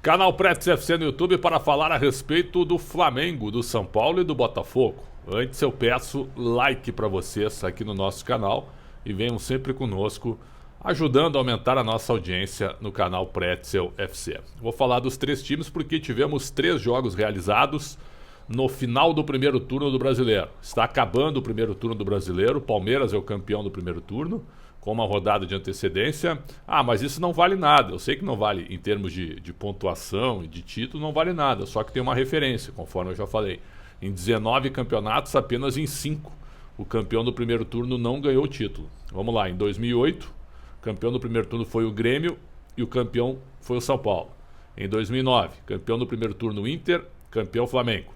Canal Pretzel FC no YouTube para falar a respeito do Flamengo, do São Paulo e do Botafogo. Antes eu peço like para vocês aqui no nosso canal e venham sempre conosco, ajudando a aumentar a nossa audiência no canal Pretzel FC. Vou falar dos três times porque tivemos 3 jogos realizados no final do primeiro turno do Brasileiro. Está acabando o primeiro turno do Brasileiro, o Palmeiras é o campeão do primeiro turno, com uma rodada de antecedência. Mas isso não vale nada. Eu sei que não vale em termos de pontuação e de título, não vale nada. Só que tem uma referência, conforme eu já falei. Em 19 campeonatos, apenas em 5, o campeão do primeiro turno não ganhou o título. Vamos lá, em 2008, o campeão do primeiro turno foi o Grêmio e o campeão foi o São Paulo. Em 2009, campeão do primeiro turno Inter, campeão Flamengo.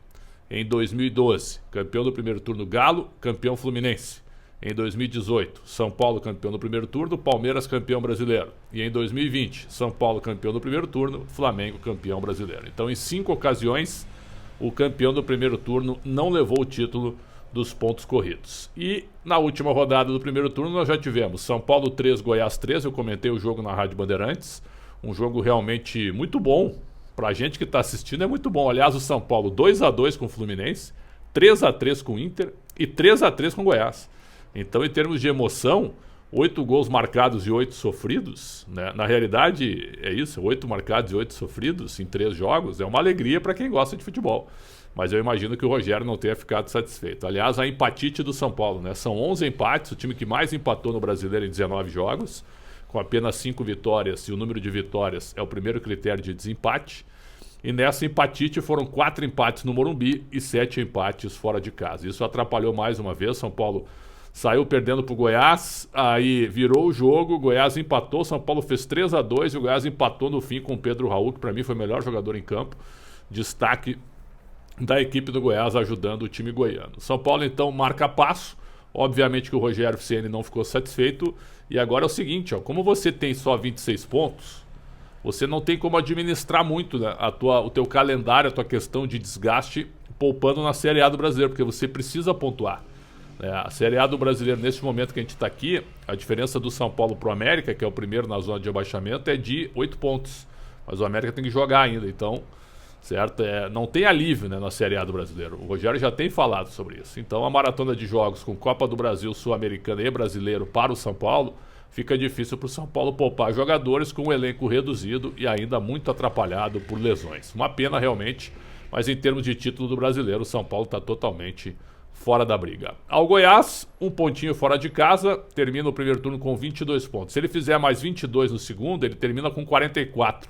Em 2012, campeão do primeiro turno Galo, campeão Fluminense. Em 2018, São Paulo campeão do primeiro turno, Palmeiras campeão brasileiro. E em 2020, São Paulo campeão do primeiro turno, Flamengo campeão brasileiro. Então, em 5 ocasiões, o campeão do primeiro turno não levou o título dos pontos corridos. E na última rodada do primeiro turno, nós já tivemos São Paulo 3, Goiás 3. Eu comentei o jogo na Rádio Bandeirantes. Um jogo realmente muito bom. Pra gente que está assistindo é muito bom. Aliás, o São Paulo 2-2 com o Fluminense, 3-3 com o Inter e 3-3 com o Goiás. Então, em termos de emoção, 8 gols marcados e 8 sofridos, né? Na realidade, é isso, 8 marcados e 8 sofridos em 3 jogos, é uma alegria para quem gosta de futebol. Mas eu imagino que o Rogério não tenha ficado satisfeito. Aliás, a empatite do São Paulo, né? São 11 empates, o time que mais empatou no Brasileiro em 19 jogos, com apenas 5 vitórias, e o número de vitórias é o primeiro critério de desempate. E nessa empatite foram 4 empates no Morumbi e 7 empates fora de casa. Isso atrapalhou mais uma vez. São Paulo saiu perdendo para o Goiás, aí virou o jogo, o Goiás empatou, São Paulo fez 3-2 e o Goiás empatou no fim com o Pedro Raul, que para mim foi o melhor jogador em campo. Destaque da equipe do Goiás ajudando o time goiano. São Paulo então marca passo, obviamente que o Rogério Ceni não ficou satisfeito, e agora é o seguinte, como você tem só 26 pontos, você não tem como administrar muito, né, o teu calendário, a tua questão de desgaste poupando na Série A do Brasileiro, porque você precisa pontuar. A Série A do Brasileiro, nesse momento que a gente está aqui, a diferença do São Paulo para o América, que é o primeiro na zona de abaixamento, é de 8 pontos. Mas o América tem que jogar ainda, então, certo? Não tem alívio, né, na Série A do Brasileiro. O Rogério já tem falado sobre isso. Então, a maratona de jogos com Copa do Brasil, Sul-Americana e Brasileiro para o São Paulo, fica difícil para o São Paulo poupar jogadores com um elenco reduzido e ainda muito atrapalhado por lesões. Uma pena realmente, mas em termos de título do Brasileiro, o São Paulo está totalmente fora da briga. Ao Goiás, um pontinho fora de casa, termina o primeiro turno com 22 pontos. Se ele fizer mais 22 no segundo, ele termina com 44.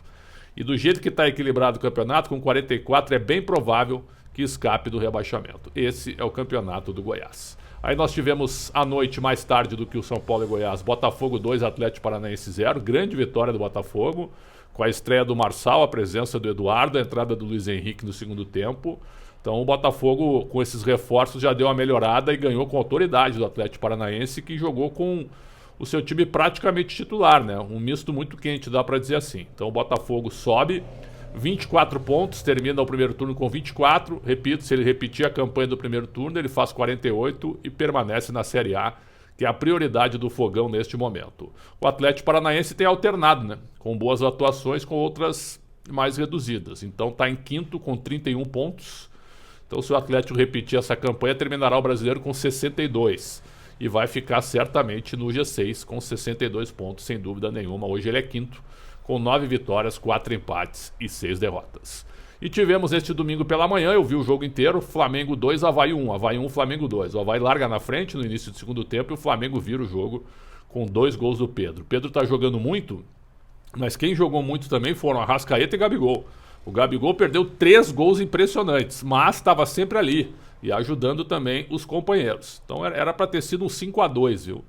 E do jeito que está equilibrado o campeonato, com 44 é bem provável que escape do rebaixamento. Esse é o campeonato do Goiás. Aí nós tivemos à noite, mais tarde do que o São Paulo e Goiás, Botafogo 2, Atlético Paranaense 0. Grande vitória do Botafogo, com a estreia do Marçal, a presença do Eduardo, a entrada do Luiz Henrique no segundo tempo. Então o Botafogo, com esses reforços, já deu uma melhorada e ganhou com autoridade do Atlético Paranaense, que jogou com o seu time praticamente titular, né? Um misto muito quente, dá para dizer assim. Então o Botafogo sobe 24 pontos, termina o primeiro turno com 24. Repito, se ele repetir a campanha do primeiro turno, ele faz 48 e permanece na Série A, que é a prioridade do Fogão neste momento. O Atlético Paranaense tem alternado, né? Com boas atuações, com outras mais reduzidas. Então está em quinto com 31 pontos. Então, se o Atlético repetir essa campanha, terminará o Brasileiro com 62 e vai ficar certamente no G6 com 62 pontos, sem dúvida nenhuma. Hoje ele é quinto, com 9 vitórias, 4 empates e 6 derrotas. E tivemos este domingo pela manhã, eu vi o jogo inteiro, Flamengo 2, Avaí 1. Avaí 1, Flamengo 2. O Avaí larga na frente no início do segundo tempo e o Flamengo vira o jogo com 2 gols do Pedro. O Pedro está jogando muito, mas quem jogou muito também foram Arrascaeta e Gabigol. O Gabigol perdeu 3 gols impressionantes, mas estava sempre ali e ajudando também os companheiros. Então era para ter sido um 5-2, viu?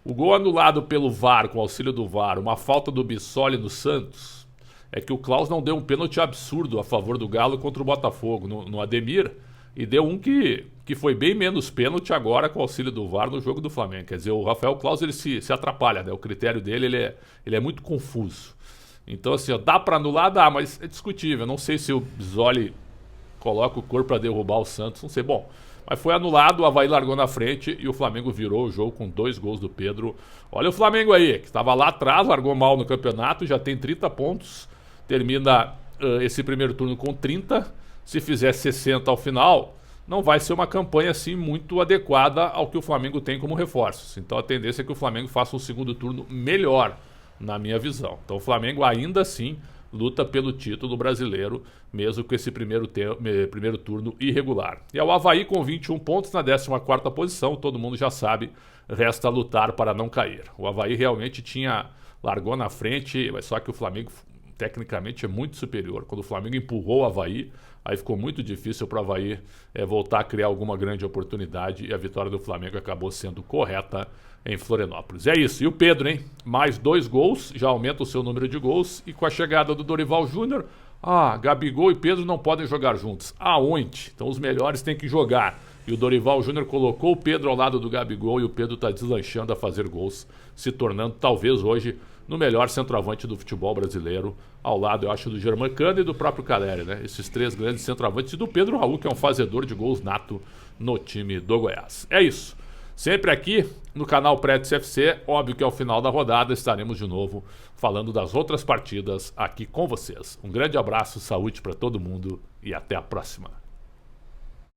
O gol anulado pelo VAR, com auxílio do VAR, uma falta do Bissoli no Santos, é que o Klaus não deu um pênalti absurdo a favor do Galo contra o Botafogo no Ademir, e deu um que foi bem menos pênalti agora com o auxílio do VAR no jogo do Flamengo. Quer dizer, o Rafael Klaus ele se atrapalha, né? O critério dele ele é muito confuso. Então, assim, dá para anular? Dá, mas é discutível. Não sei se o Bissoli coloca o corpo para derrubar o Santos, não sei. Bom, mas foi anulado, o Avaí largou na frente e o Flamengo virou o jogo com 2 gols do Pedro. Olha o Flamengo aí, que estava lá atrás, largou mal no campeonato, já tem 30 pontos, termina esse primeiro turno com 30, se fizer 60 ao final, não vai ser uma campanha assim muito adequada ao que o Flamengo tem como reforços. Então a tendência é que o Flamengo faça um segundo turno melhor, na minha visão. Então o Flamengo ainda assim luta pelo título brasileiro, mesmo com esse primeiro turno irregular. E ao Avaí com 21 pontos na 14ª posição, todo mundo já sabe, resta lutar para não cair. O Avaí realmente largou na frente, mas só que o Flamengo tecnicamente é muito superior. Quando o Flamengo empurrou o Avaí, aí ficou muito difícil para o Avaí voltar a criar alguma grande oportunidade, e a vitória do Flamengo acabou sendo correta em Florianópolis. É isso. E o Pedro, hein? Mais 2 gols, já aumenta o seu número de gols, e com a chegada do Dorival Júnior, Gabigol e Pedro não podem jogar juntos. Aonde? Então os melhores têm que jogar. E o Dorival Júnior colocou o Pedro ao lado do Gabigol, e o Pedro está deslanchando a fazer gols, se tornando talvez hoje no melhor centroavante do futebol brasileiro, ao lado, eu acho, do Germancano e do próprio Caleri, né? Esses 3 grandes centroavantes, e do Pedro Raul, que é um fazedor de gols nato no time do Goiás. É isso. Sempre aqui no canal Prédios FC, óbvio que ao final da rodada estaremos de novo falando das outras partidas aqui com vocês. Um grande abraço, saúde para todo mundo e até a próxima.